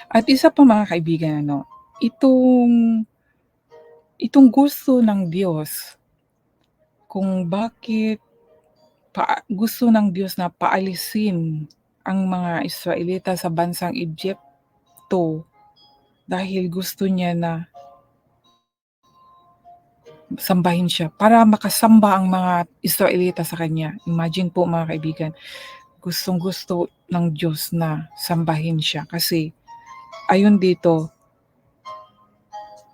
At isa pa mga kaibigan itong itong gusto ng Diyos kung bakit gusto ng Diyos na paalisin ang mga Israelita sa bansang Egypto dahil gusto niya na sambahin siya para makasamba ang mga Israelita sa kanya. Imagine po mga kaibigan, gustong-gusto ng Diyos na sambahin siya kasi ayon dito,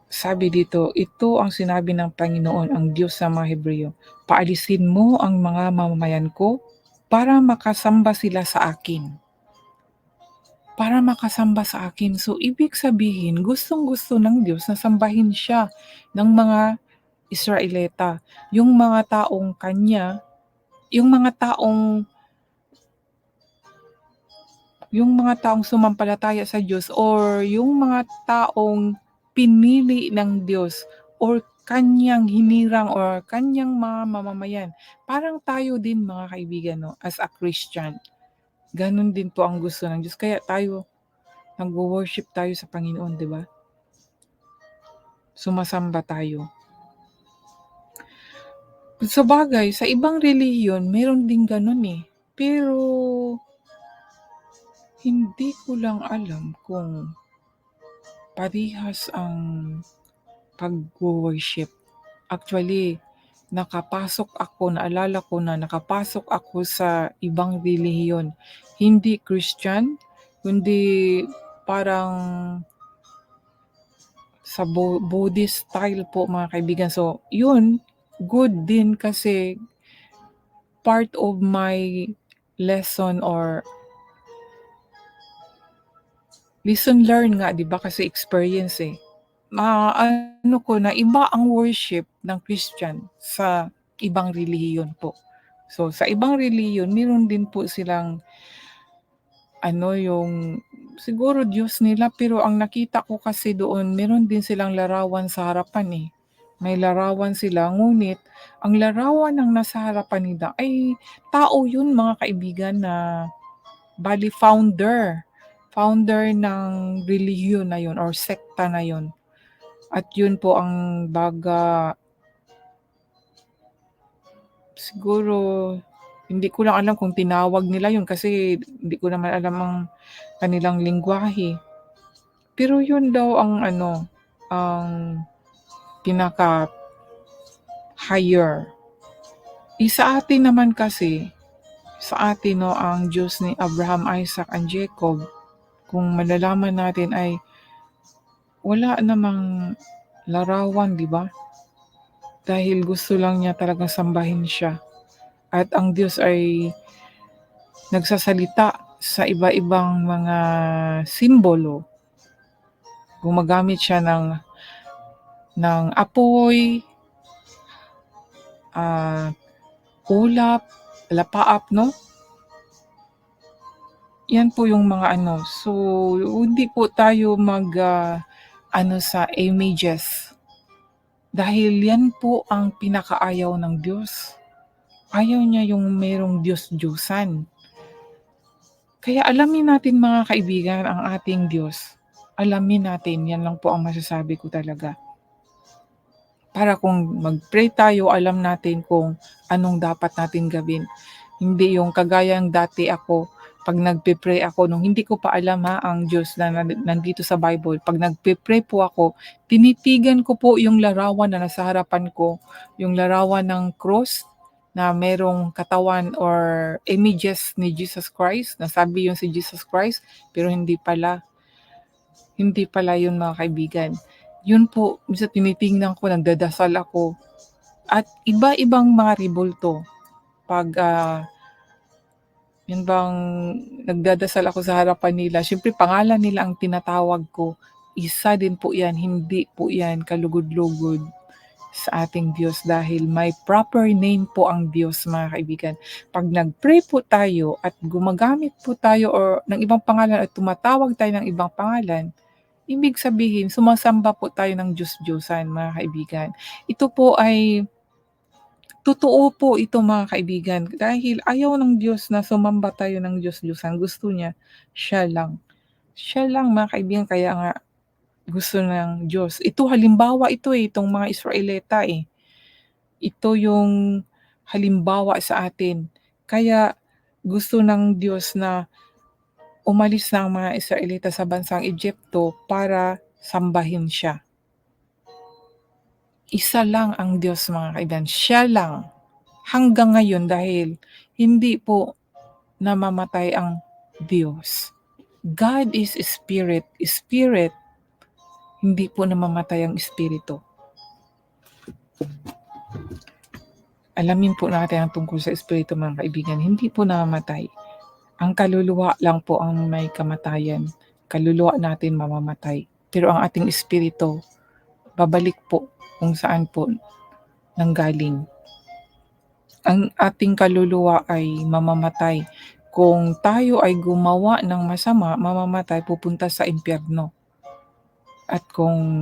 sabi dito, ito ang sinabi ng Panginoon, ang Diyos sa mga Hebreo, paalisin mo ang mga mamamayan ko para makasamba sila sa akin. Para makasamba sa akin. So, ibig sabihin, gustong-gusto ng Diyos na sambahin siya ng mga Israelita. Yung mga taong kanya, yung mga taong sumampalataya sa Diyos or yung mga taong pinili ng Diyos or kanyang hinirang or kanyang mga mamamayan. Parang tayo din mga kaibigan as a Christian. Ganon din po ang gusto ng Diyos. Kaya tayo, nagwo-worship tayo sa Panginoon, di ba? Sumasamba tayo. Sa bagay, sa ibang relihiyon, meron din ganun Pero, hindi ko lang alam kung parihas ang pag-worship. Actually, naalala ko na nakapasok ako sa ibang relihiyon. Hindi Christian, kundi parang sa Buddhist style po mga kaibigan. So, yun, good din kasi part of my lesson or lesson learned nga, 'di ba? Kasi experience ano ko na iba ang worship ng Christian sa ibang relihiyon po. So, sa ibang relihiyon meron din po silang yung siguro Diyos nila pero ang nakita ko kasi doon meron din silang larawan sa harapan May larawan sila ngunit ang larawan ng nasa harapan nila ay tao yun mga kaibigan na bali founder ng relihiyon na yun or sekta na yun. At yun po ang siguro hindi ko lang alam kung tinawag nila yun kasi hindi ko naman alam ang kanilang lengguwahe. Pero yun daw ang ang pinaka-higher. Sa atin naman kasi, sa atin ang Diyos ni Abraham, Isaac, and Jacob, kung malalaman natin ay wala namang larawan, di ba? Dahil gusto lang niya talagang sambahin siya. At ang Diyos ay nagsasalita sa iba-ibang mga simbolo. Gumagamit siya ng apoy, ulap, lapaap, no? Yan po yung mga So, hindi po tayo sa images. Dahil yan po ang pinakaayaw ng Diyos. Ayaw niya yung merong Diyos-Diyusan. Kaya alamin natin mga kaibigan ang ating Diyos. Alamin natin, yan lang po ang masasabi ko talaga. Para kung mag-pray tayo, alam natin kung anong dapat natin gawin. Hindi yung kagayang dati ako, pag nagpe-pray ako, nung hindi ko pa alam ang Diyos na nandito sa Bible, pag nagpe-pray po ako, tinitigan ko po yung larawan na nasa harapan ko, yung larawan ng cross na merong katawan or images ni Jesus Christ, nasabi yung si Jesus Christ, pero hindi pala yun mga kaibigan. Yun po, minsan tinitingnan ko, nagdadasal ako. At iba-ibang mga ribulto. Pag yun bang nagdadasal ako sa harapan nila, syempre pangalan nila ang tinatawag ko. Isa din po yan, hindi po yan kalugod-lugod sa ating Diyos dahil may proper name po ang Diyos mga kaibigan. Pag nag-pray po tayo at gumagamit po tayo or ng ibang pangalan at tumatawag tayo ng ibang pangalan, ibig sabihin, sumasamba po tayo ng Diyos-Diyosan, mga kaibigan. Ito po ay totoo po ito mga kaibigan. Dahil ayaw ng Diyos na sumamba tayo ng Diyos-Diyosan. Gusto niya, siya lang. Siya lang mga kaibigan, kaya nga gusto ng Diyos. Ito halimbawa ito, itong mga Israelita, Ito yung halimbawa sa atin. Kaya gusto ng Diyos na umalis na ang mga Israelita sa bansang Egypto para sambahin siya. Isa lang ang Diyos mga kaibigan, siya lang. Hanggang ngayon dahil hindi po namamatay ang Diyos. God is spirit. Spirit, hindi po namamatay ang espiritu. Alamin po natin ang tungkol sa espiritu mga kaibigan, hindi po namamatay. Ang kaluluwa lang po ang may kamatayan. Kaluluwa natin mamamatay. Pero ang ating espiritu, babalik po kung saan po nanggaling. Ang ating kaluluwa ay mamamatay. Kung tayo ay gumawa ng masama, mamamatay, pupunta sa impyerno. At kung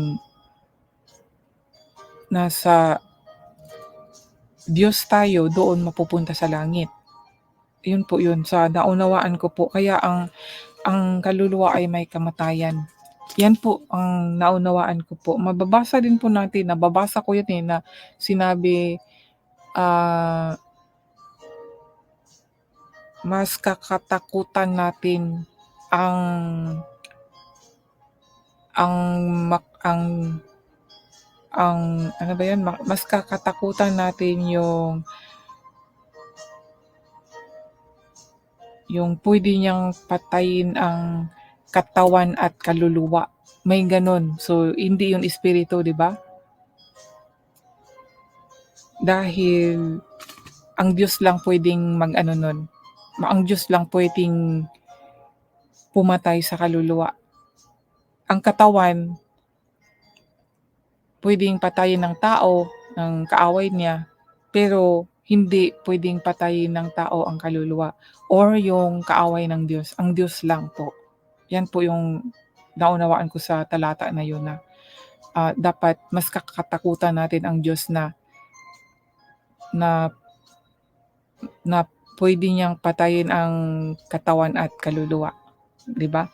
nasa Diyos tayo, doon mapupunta sa langit. Yun po yun, sa naunawaan ko po. Kaya ang kaluluwa ay may kamatayan. Yan po ang naunawaan ko po. Mababasa din po natin, nababasa ko yan na sinabi, mas kakatakutan natin ang ano ba yan, mas kakatakutan natin yung pwede niyang patayin ang katawan at kaluluwa. May ganon. So, hindi yung espiritu, di ba? Dahil ang Diyos lang pwedeng mag-ano nun. Ang Diyos lang pwedeng pumatay sa kaluluwa. Ang katawan, pwedeng patayin ng tao, ng kaaway niya, pero hindi pwedeng patayin ng tao ang kaluluwa or yung kaaway ng Diyos. Ang Diyos lang po. Yan po yung naunawaan ko sa talata na yun na dapat mas kakatakutan natin ang Diyos na na pwede niyang patayin ang katawan at kaluluwa. 'Di ba?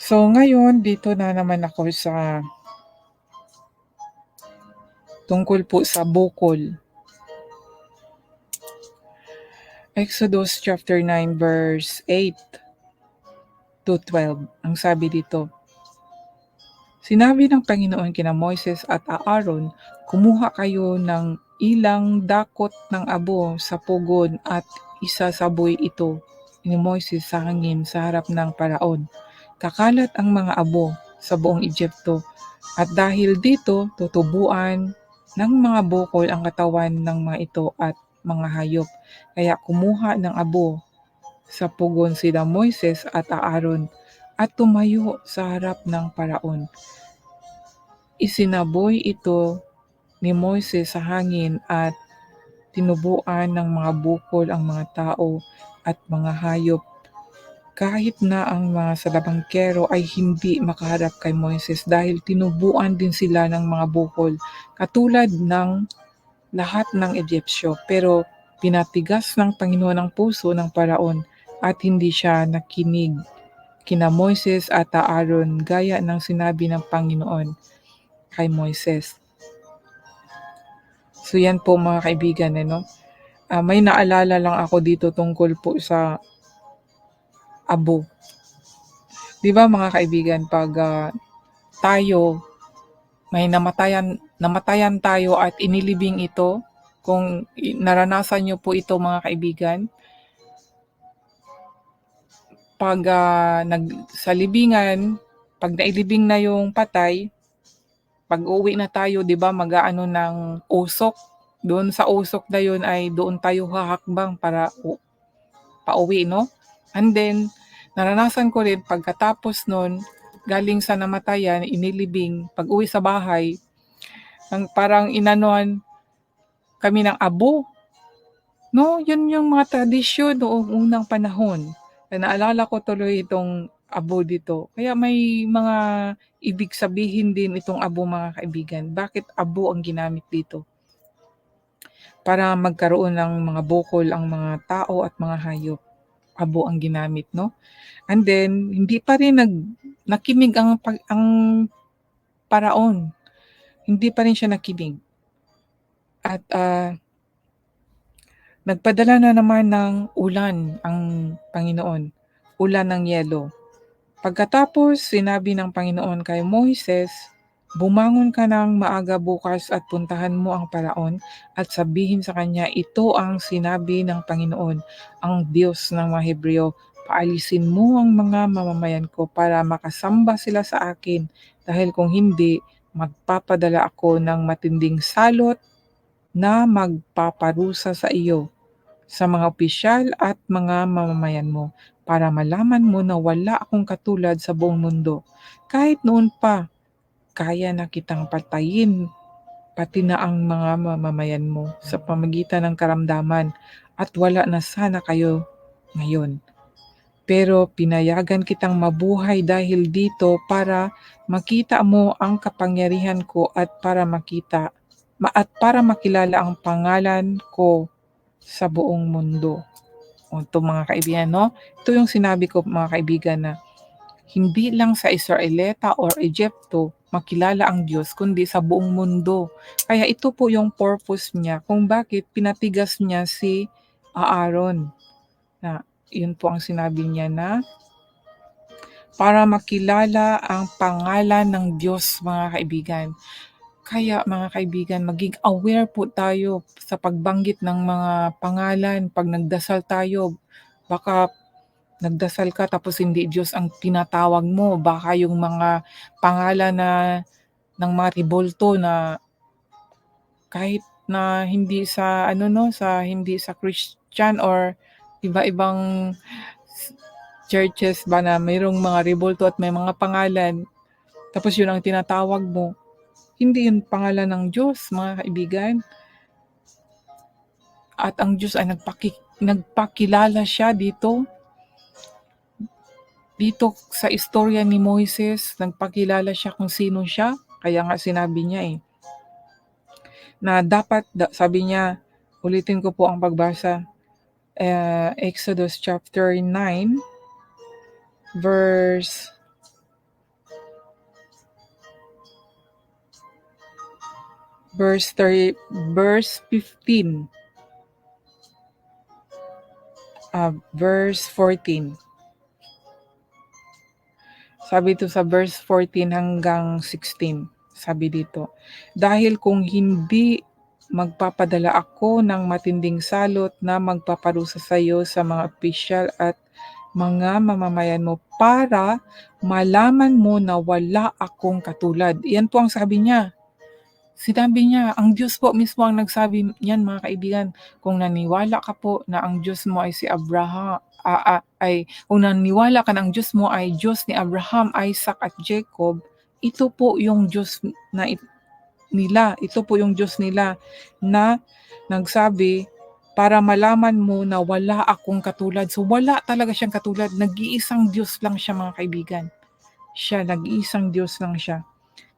So ngayon, dito na naman ako sa tungkol po sa bukol. Exodus chapter 9 verse 8 to 12. Ang sabi dito, sinabi ng Panginoon kina Moises at Aaron, kumuha kayo ng ilang dakot ng abo sa pugon at isasaboy ito ni Moises sa hangin sa harap ng Paraon. Kakalat ang mga abo sa buong Egypto at dahil dito tutubuan ng mga bukol ang katawan ng mga ito at mga hayop. Kaya kumuha ng abo sa pugon sina Moises at Aaron at tumayo sa harap ng Paraon. Isinaboy ito ni Moises sa hangin at tinubuan ng mga bukol ang mga tao at mga hayop kahit na ang mga salabangkero ay hindi makaharap kay Moises dahil tinubuan din sila ng mga bukol katulad ng lahat ng Egyptyo. Pero pinatigas ng Panginoon ang puso ng Paraon at hindi siya nakinig kina Moises at Aaron gaya ng sinabi ng Panginoon kay Moises. So yan po mga kaibigan, may naalala lang ako dito tungkol po sa abo. 'Di ba mga kaibigan, pag tayo may namatayan tayo at inilibing ito, kung naranasan niyo po ito mga kaibigan, pag sa libingan, pag nailibing na yung patay, pag uwi na tayo, 'di ba, mag-aano ng usok. Doon sa usok na yun ay doon tayo hahakbang para pauwi, no? And then, naranasan ko rin pagkatapos nun, galing sa namatayan, inilibing, pag-uwi sa bahay, parang inanuan kami ng abo. No, yun yung mga tradisyon noong unang panahon. Naalala ko tuloy itong abo dito. Kaya may mga ibig sabihin din itong abo mga kaibigan. Bakit abo ang ginamit dito? Para magkaroon ng mga bukol ang mga tao at mga hayop. abo ang ginamit 'no. And then hindi pa rin nakinig ang Paraon, hindi pa rin siya nakinig at, nagpadala na naman ng ulan ang Panginoon, ulan ng yelo. Pagkatapos sinabi ng Panginoon kay Moises, "Bumangon ka ng maaga bukas at puntahan mo ang Paraon at sabihin sa kanya, ito ang sinabi ng Panginoon, ang Diyos ng mga Hebreo, paalisin mo ang mga mamamayan ko para makasamba sila sa akin, dahil kung hindi, magpapadala ako ng matinding salot na magpaparusa sa iyo, sa mga opisyal at mga mamamayan mo, para malaman mo na wala akong katulad sa buong mundo. Kahit noon pa, kaya na kitang patayin, pati na ang mga mamamayan mo sa pamagitan ng karamdaman, at wala na sana kayo ngayon. Pero pinayagan kitang mabuhay dahil dito para makita mo ang kapangyarihan ko at para makilala ang pangalan ko sa buong mundo." O ito mga kaibigan 'no, ito yung sinabi ko mga kaibigan na hindi lang sa Israelita or Egypto makilala ang Diyos kundi sa buong mundo. Kaya ito po yung purpose niya kung bakit pinatigas niya si Aaron, na yun po ang sinabi niya na para makilala ang pangalan ng Diyos mga kaibigan. Kaya mga kaibigan, maging aware po tayo sa pagbanggit ng mga pangalan 'pag nagdasal tayo. Baka nagdasal ka tapos hindi Diyos ang tinatawag mo, baka yung mga pangalan na ng mga rebulto na kahit na hindi sa ano 'no, hindi sa Christian or iba-ibang churches ba na mayroong mga rebulto at may mga pangalan, tapos yun ang tinatawag mo. Hindi yun pangalan ng Diyos mga kaibigan, at ang Diyos ay nagpakilala siya dito sa istorya ni Moises, nagpakilala siya kung sino siya. Kaya nga sinabi niya na dapat, sabi niya, ulitin ko po ang pagbasa, Exodus chapter 9, verse verse 30, verse 15, verse 14. Sabi ito sa verse 14 hanggang 16. Sabi dito, dahil kung hindi magpapadala ako ng matinding salot na magpaparusa sa iyo sa mga opisyal at mga mamamayan mo para malaman mo na wala akong katulad. Yan po ang sabi niya. Sinabi niya, ang Diyos po mismo ang nagsabi niyan mga kaibigan. Kung naniwala ka po na ang Diyos mo ay si Abraham, kung naniwala ka na ang Diyos mo ay Diyos ni Abraham, Isaac at Jacob, ito po yung Diyos nila. Ito po yung Diyos nila na nagsabi para malaman mo na wala akong katulad. So wala talaga siyang katulad. Nag-iisang Diyos lang siya mga kaibigan. Nag-iisang Diyos lang siya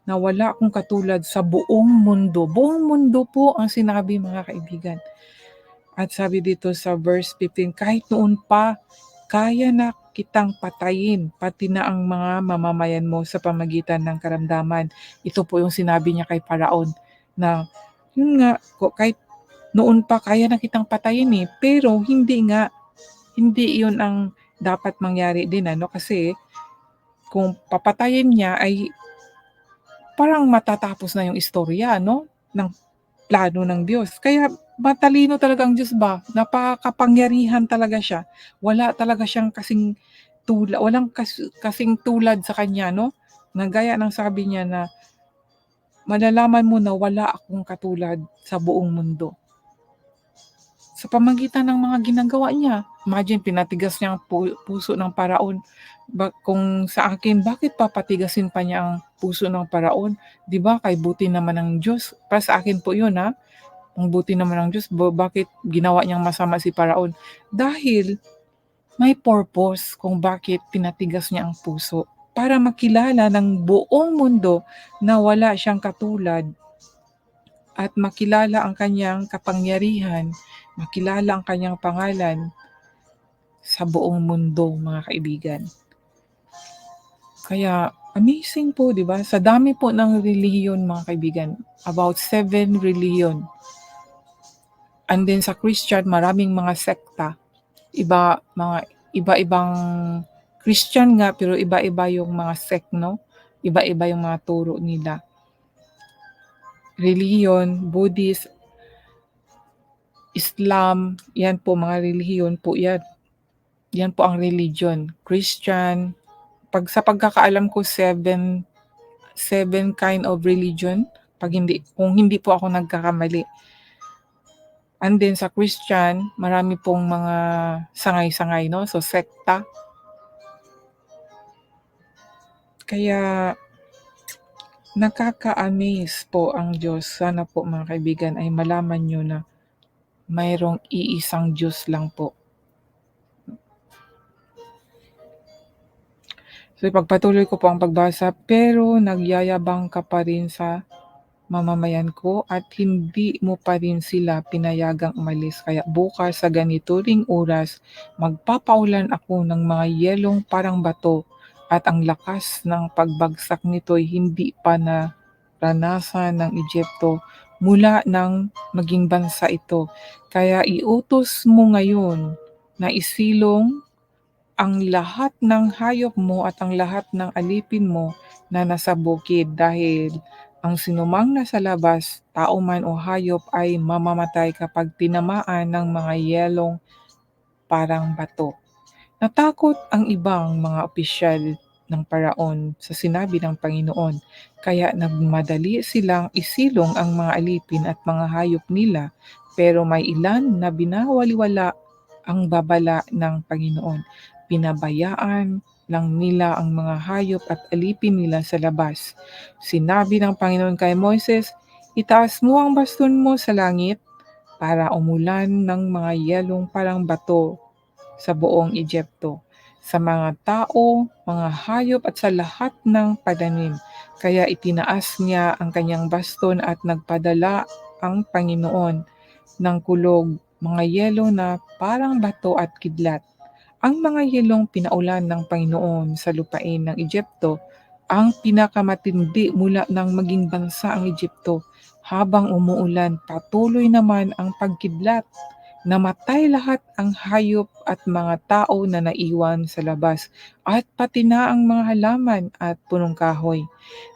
na wala akong katulad sa buong mundo. Buong mundo po ang sinabi mga kaibigan. At sabi dito sa verse 15, kahit noon pa, kaya na kitang patayin, pati na ang mga mamamayan mo sa pamagitan ng karamdaman. Ito po yung sinabi niya kay Paraon na, yun nga, kahit noon pa kaya na kitang patayin pero hindi yun ang dapat mangyari din kasi kung papatayin niya ay parang matatapos na yung istorya ng plano ng Diyos. Kaya matalino talaga ang Diyos ba, napakapangyarihan talaga siya. Wala talaga siyang kasing tulad sa kanya na gaya ng sabi niya na malalaman mo na wala akong katulad sa buong mundo. Sa pamagitan ng mga ginagawa niya. Imagine, pinatigas niya ang puso ng Paraon. Kung sa akin, bakit papatigasin pa niya ang puso ng Paraon? 'Di ba, kay buti naman ng Diyos. Para sa akin po 'yun ang buti naman ng Diyos. Bakit ginawa niyang masama si Paraon? Dahil may purpose kung bakit pinatigas niya ang puso. Para makilala ng buong mundo na wala siyang katulad at makilala ang kanyang kapangyarihan, makilala ang kanyang pangalan. sa buong mundo, mga kaibigan. Kaya amazing po, 'di ba? Sa dami po ng relihiyon, mga kaibigan, about 7 relihiyon. And then sa Christian, maraming mga sekta. Mga iba-ibang Christian nga, pero iba-iba yung mga sect, 'no? Iba-iba yung mga turo nila. Relihiyon, Buddhist, Islam, 'yan po mga relihiyon po 'yan. 'Yan po ang religion. Christian, sa pagkakaalam ko, seven kind of religion, kung hindi po ako nagkakamali. And then sa Christian, marami pong mga sangay-sangay, 'no? So sekta. Kaya nakaka-amaze po ang Diyos. Sana po, mga kaibigan, ay malaman niyo na mayroong iisang Diyos lang po. So ipagpatuloy ko po ang pagbasa, pero nagyayabang ka pa rin sa mamamayan ko at hindi mo pa rin sila pinayagang umalis. Kaya bukas sa ganito ring oras, magpapaulan ako ng mga yelong parang bato at ang lakas ng pagbagsak nito'y hindi pa naranasan ng Egypto mula nang maging bansa ito. Kaya iutos mo ngayon na isilong ang lahat ng hayop mo at ang lahat ng alipin mo na nasa bukid, dahil ang sinumang nasa labas, tao man o hayop, ay mamamatay kapag tinamaan ng mga yelong parang bato. Natakot ang ibang mga opisyal ng Paraon sa sinabi ng Panginoon, kaya nagmadali silang isilong ang mga alipin at mga hayop nila, pero may ilan na binawaliwala ang babala ng Panginoon. Pinabayaan lang nila ang mga hayop at alipin nila sa labas. Sinabi ng Panginoon kay Moises, "Itaas mo ang baston mo sa langit para umulan ng mga yelong parang bato sa buong Egypto, sa mga tao, mga hayop at sa lahat ng pananim." Kaya itinaas niya ang kanyang baston at nagpadala ang Panginoon ng kulog, mga yelo na parang bato at kidlat. Ang mga yelong pinaulan ng Panginoon sa lupain ng Egypto ang pinakamatindi mula nang maging bansa ang Egypto. Habang umuulan, patuloy naman ang pagkidlat. Namatay lahat ang hayop at mga tao na naiwan sa labas, at pati na ang mga halaman at punong kahoy.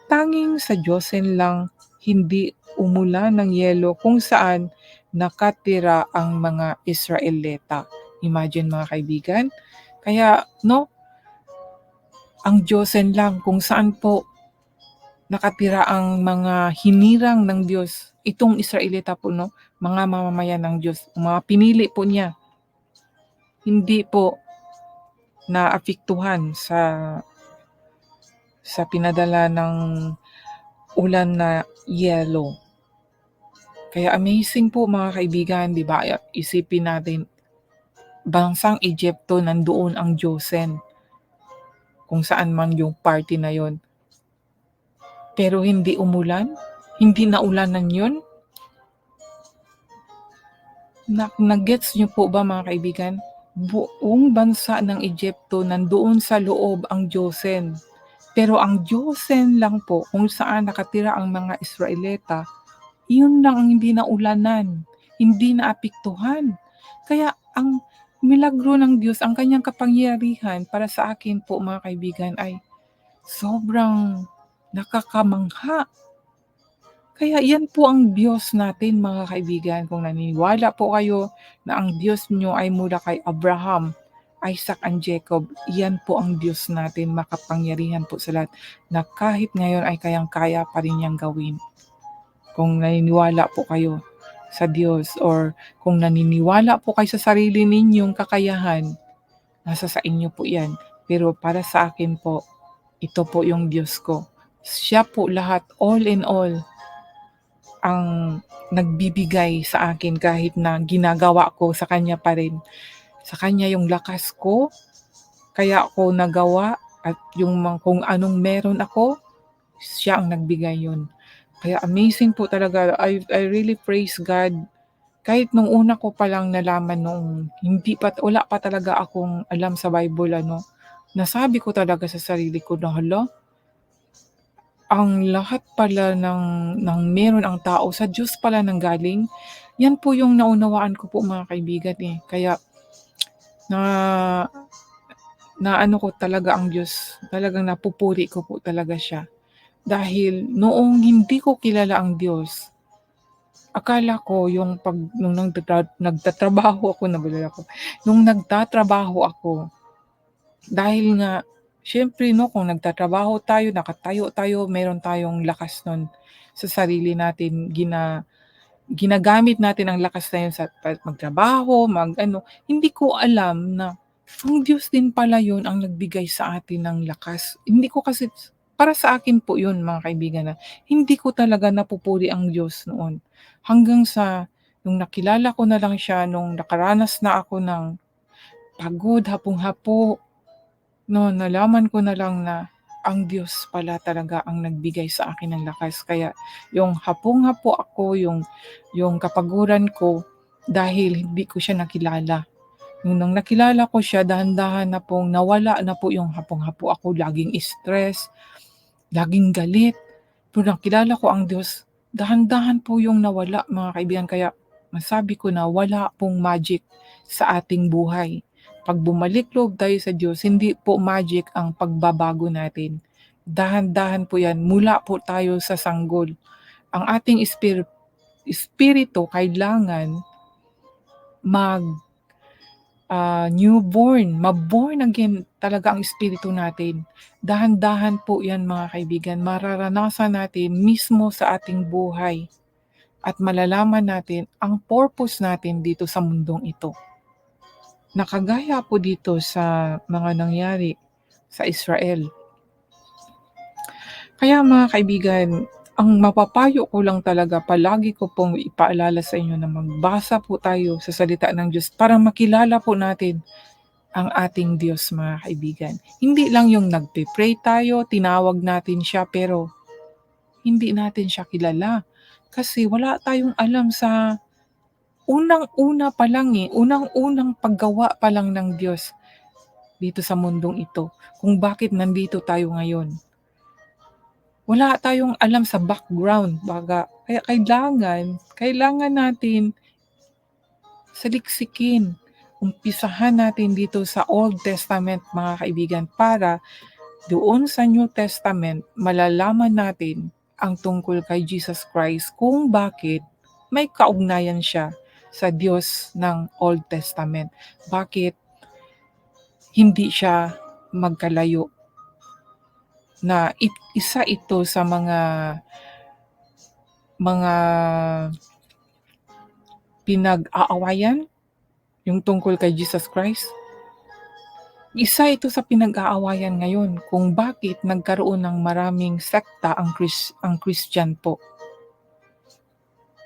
Tanging sa Diyosen lang hindi umulan ng yelo kung saan nakatira ang mga Israelita. Imagine, mga kaibigan. Kaya, 'no, ang Diyosen lang kung saan po nakatira ang mga hinirang ng Diyos. Itong Israelita po, 'no, mga mamamayan ng Diyos, mga pinili po niya. Hindi po naapektuhan sa pinadala ng ulan na yelo. Kaya amazing po, mga kaibigan, 'di ba? Isipin natin, bansang Egypto, nandoon ang Diyosen, kung saan man yung party na yon. Pero hindi umulan, hindi naulanan yun. Nag-gets niyo po ba, mga kaibigan? Buong bansa ng Egypto, nandoon sa loob ang Diyosen. Pero ang Diyosen lang po, kung saan nakatira ang mga Israelita, yun lang ang hindi naulanan, hindi naapektuhan. Kaya ang milagro ng Diyos, ang kanyang kapangyarihan para sa akin po, mga kaibigan, ay sobrang nakakamangha. Kaya yan po ang Diyos natin, mga kaibigan. Kung naniniwala po kayo na ang Diyos nyo ay mula kay Abraham, Isaac and Jacob, yan po ang Diyos natin, makapangyarihan po sa lahat, na kahit ngayon ay kayang-kaya pa rin niyang gawin. Kung naniniwala po kayo sa Diyos, or kung naniniwala po kayo sa sarili ninyong kakayahan, nasa sa inyo po yan. Pero para sa akin po, ito po yung Diyos ko. Siya po lahat, all in all, ang nagbibigay sa akin, kahit na ginagawa ko sa Kanya pa rin. Sa Kanya yung lakas ko, kaya ako nagawa, at kung anong meron ako, siya ang nagbigay yun. Kaya amazing po talaga. I really praise God Kahit nung una ko palang nalaman nung wala pa talaga akong alam sa Bible nasabi ko talaga sa sarili ko na, "Hala, ang lahat pala ng meron ang tao sa Diyos pala nanggaling." Yan po yung naunawaan ko po mga kaibigan, Kaya na naano ko talaga ang Diyos, talagang napupuri ko po talaga siya. Dahil noong hindi ko kilala ang Diyos, akala ko yung nung nagtatrabaho ako, nabulol ako, nung nagtatrabaho ako, dahil nga siyempre kung nagtatrabaho tayo, nakatayo tayo, meron tayong lakas nun sa sarili natin, ginagamit natin ang lakas na yun sa magtrabaho, hindi ko alam na ang Diyos din pala yun ang nagbigay sa atin ng lakas. Hindi ko kasi para sa akin po yun mga kaibigan na hindi ko talaga napupuri ang Diyos noon. Hanggang sa nung nakilala ko na lang siya, nung nakaranas na ako ng pagod, hapong-hapo, nalaman ko na lang na ang Diyos pala talaga ang nagbigay sa akin ng lakas. Kaya yung hapong-hapo ako, yung kapaguran ko dahil hindi ko siya nakilala. Nung nakilala ko siya, dahan-dahan na pong nawala na po yung hapong-hapo ako, laging stress, laging galit. Nung nakilala ko ang Diyos, dahan-dahan po yung nawala mga kaibigan. Kaya masabi ko na wala pong magic sa ating buhay. 'Pag bumalik loob tayo sa Diyos, hindi po magic ang pagbabago natin. Dahan-dahan po yan, mula po tayo sa sanggol. Ang ating espiritu kailangan mag newborn, ma-born again talaga ang espiritu natin. Dahan-dahan po yan mga kaibigan, mararanasan natin mismo sa ating buhay at malalaman natin ang purpose natin dito sa mundong ito. Nakagaya po dito sa mga nangyari sa Israel. Kaya mga kaibigan, ang mapapayo ko lang talaga, palagi ko pong ipaalala sa inyo na magbasa po tayo sa salita ng Diyos para makilala po natin ang ating Diyos mga kaibigan. Hindi lang yung nagpe-pray tayo, tinawag natin siya pero hindi natin siya kilala. Kasi wala tayong alam sa unang-una pa lang unang-unang paggawa pa lang ng Diyos dito sa mundong ito, kung bakit nandito tayo ngayon. Wala tayong alam sa background, kaya kailangan natin saliksikin. Umpisahan natin dito sa Old Testament mga kaibigan para doon sa New Testament malalaman natin ang tungkol kay Jesus Christ kung bakit may kaugnayan siya sa Diyos ng Old Testament. Bakit hindi siya magkalayo na isa ito sa mga pinag-aawayan, yung tungkol kay Jesus Christ. Isa ito sa pinag-aawayan ngayon kung bakit nagkaroon ng maraming sekta ang Christian po.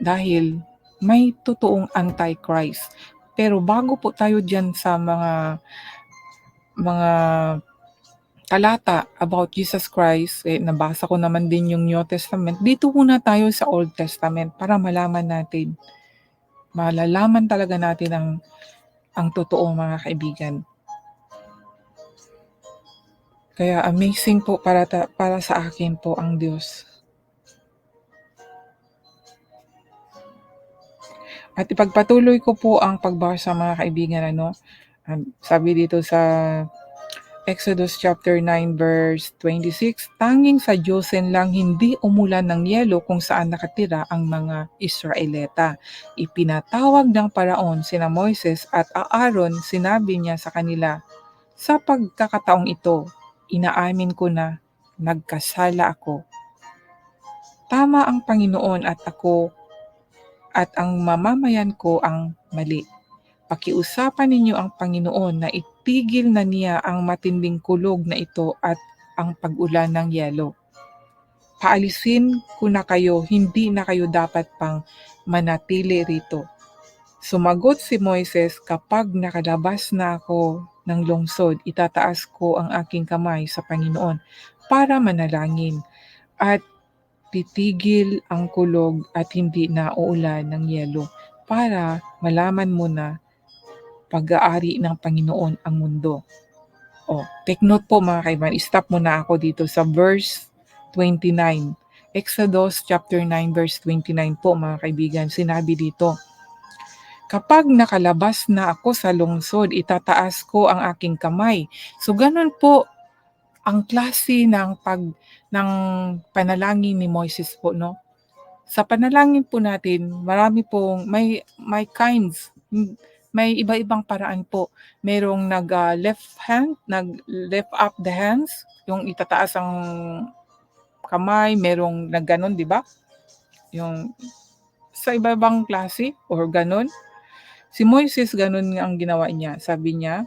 Dahil may totoong antichrist. Pero bago po tayo diyan sa mga talata about Jesus Christ, nabasa ko naman din yung New Testament. Dito muna tayo sa Old Testament para malalaman talaga natin ang totoo mga kaibigan. Kaya amazing po para sa akin po ang Diyos. At ipagpatuloy ko po ang pagbasa mga kaibigan. Sabi dito sa Exodus chapter 9 verse 26, tanging sa Diyosen lang hindi umulan ng yelo kung saan nakatira ang mga Israelita. Ipinatawag ng Paraon sina Moises at Aaron, sinabi niya sa kanila, sa pagkakataong ito, inaamin ko na nagkasala ako. Tama ang Panginoon at ako at ang mamamayan ko ang mali. Pakiusapan ninyo ang Panginoon na itigil na niya ang matinding kulog na ito at ang pag-ulan ng yelo. Paalisin ko na kayo, hindi na kayo dapat pang manatili rito. Sumagot si Moises, kapag nakalabas na ako ng lungsod, itataas ko ang aking kamay sa Panginoon para manalangin at titigil ang kulog at hindi na uulan ng yelo. para malaman mo na pag-aari ng Panginoon ang mundo. Take note po mga kaibigan, stop muna ako dito sa verse 29. Exodus chapter 9 verse 29 po mga kaibigan, sinabi dito, kapag nakalabas na ako sa lungsod, itataas ko ang aking kamay. So ganun po ang klase ng panalangin ni Moises po, no? Sa panalangin po natin, marami pong may kinds, may iba-ibang paraan po. Merong nag-lift up the hands, yung itataas ang kamay, merong nagganon, di ba? Yung sa iba-ibang klase or ganon. Si Moises ganon ang ginawa niya. Sabi niya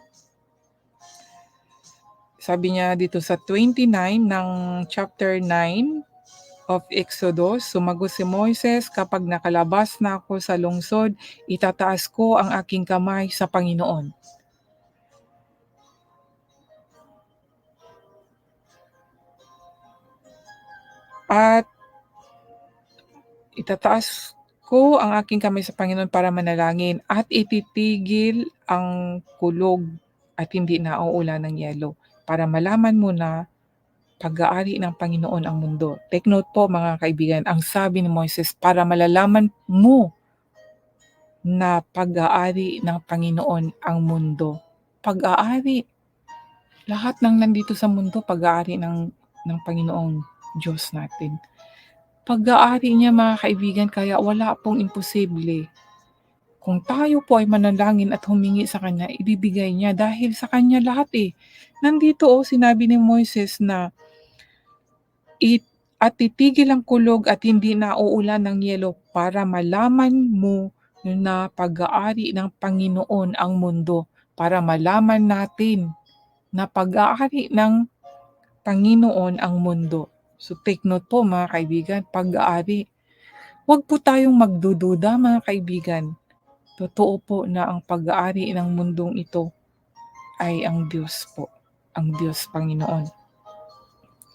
dito sa 29 ng chapter 9 of Exodus, sumagot si Moises, kapag nakalabas na ako sa lungsod, itataas ko ang aking kamay sa Panginoon. At itataas ko ang aking kamay sa Panginoon para manalangin at ititigil ang kulog at hindi na uulan ng yelo para malaman mo na pag-aari ng Panginoon ang mundo. Take note po mga kaibigan, ang sabi ni Moises, para malalaman mo na pag-aari ng Panginoon ang mundo. Pag-aari. Lahat ng nandito sa mundo, pag-aari ng Panginoong Diyos natin. Pag-aari niya mga kaibigan, kaya wala pong imposible. Kung tayo po ay manalangin at humingi sa Kanya, ibibigay niya dahil sa Kanya lahat eh. Nandito sinabi ni Moises na at titigil ang kulog at hindi na uulan ng yelo para malaman mo na pag-aari ng Panginoon ang mundo. Para malaman natin na pag-aari ng Panginoon ang mundo. So take note po mga kaibigan, pag-aari. Huwag po tayong magdududa mga kaibigan. Totoo po na ang pag-aari ng mundong ito ay ang Diyos po, ang Diyos Panginoon.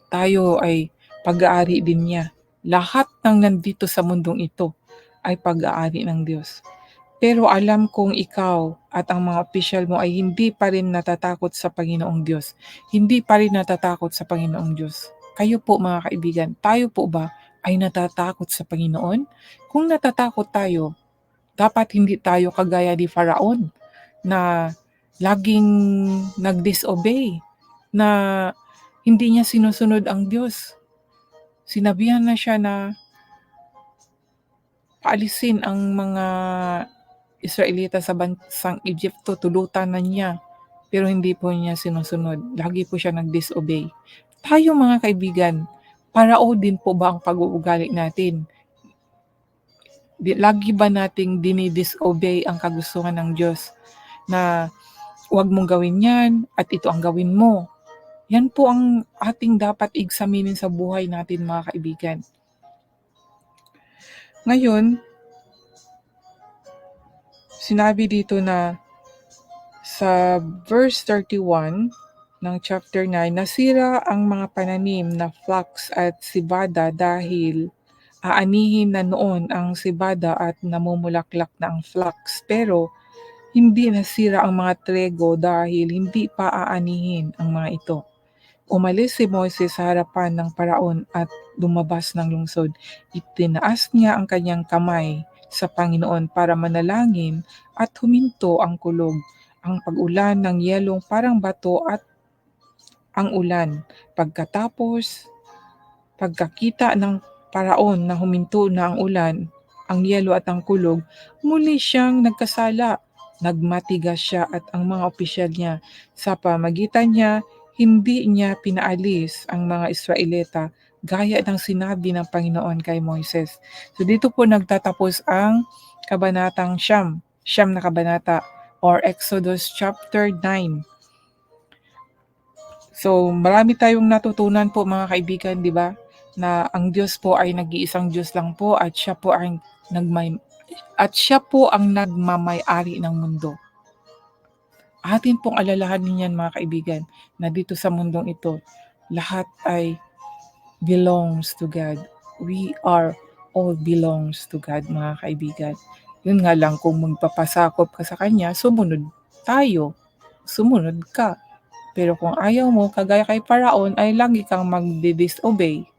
Tayo ay pag-aari din niya. Lahat ng nandito sa mundong ito ay pag-aari ng Diyos. Pero alam kong ikaw at ang mga opisyal mo ay hindi pa rin natatakot sa Panginoong Diyos. Hindi pa rin natatakot sa Panginoong Diyos. Kayo po mga kaibigan, tayo po ba ay natatakot sa Panginoon? Kung natatakot tayo, dapat hindi tayo kagaya ni Faraon na laging nag-disobey, na hindi niya sinusunod ang Diyos. Sinabihan na siya na paalisin ang mga Israelita sa bansang Egypto, tulutan na niya. Pero hindi po niya sinusunod. Lagi po siya nag-disobey. Tayo mga kaibigan, parao din po ba ang pag-uugali natin? Lagi ba nating dinidisobey ang kagustuhan ng Diyos na huwag mong gawin yan at ito ang gawin mo? Yan po ang ating dapat examinin sa buhay natin mga kaibigan. Ngayon, sinabi dito na sa verse 31 ng chapter 9, nasira ang mga pananim na flax at sibada dahil aanihin na noon ang sibada at namumulaklak na ang flax. Pero hindi nasira ang mga trego dahil hindi pa aanihin ang mga ito. Umalis si Moises sa harapan ng paraon at lumabas ng lungsod. Itinaas niya ang kanyang kamay sa Panginoon para manalangin at huminto ang kulog, ang pag-ulan ng yelong parang bato at ang ulan. Pagkakita ng paraon na huminto na ang ulan, ang yelo at ang kulog, muli siyang nagkasala. Nagmatigas siya at ang mga opisyal niya. Sa pamagitan niya, hindi niya pinaalis ang mga Israelita gaya ng sinabi ng Panginoon kay Moises. So dito po nagtatapos ang kabanatang siyam na kabanata or Exodus chapter 9. So marami tayong natutunan po mga kaibigan, di ba? Na ang Diyos po ay nag-iisang Diyos lang po at siya po ang nagmamay-ari ng mundo. Atin pong alalahanin yan mga kaibigan na dito sa mundong ito, lahat ay belongs to God. We are all belongs to God mga kaibigan. Yun nga lang kung magpapasakop ka sa kanya, sumunod tayo, sumunod ka. Pero kung ayaw mo, kagaya kay Faraon ay lagi kang magdi-disobey.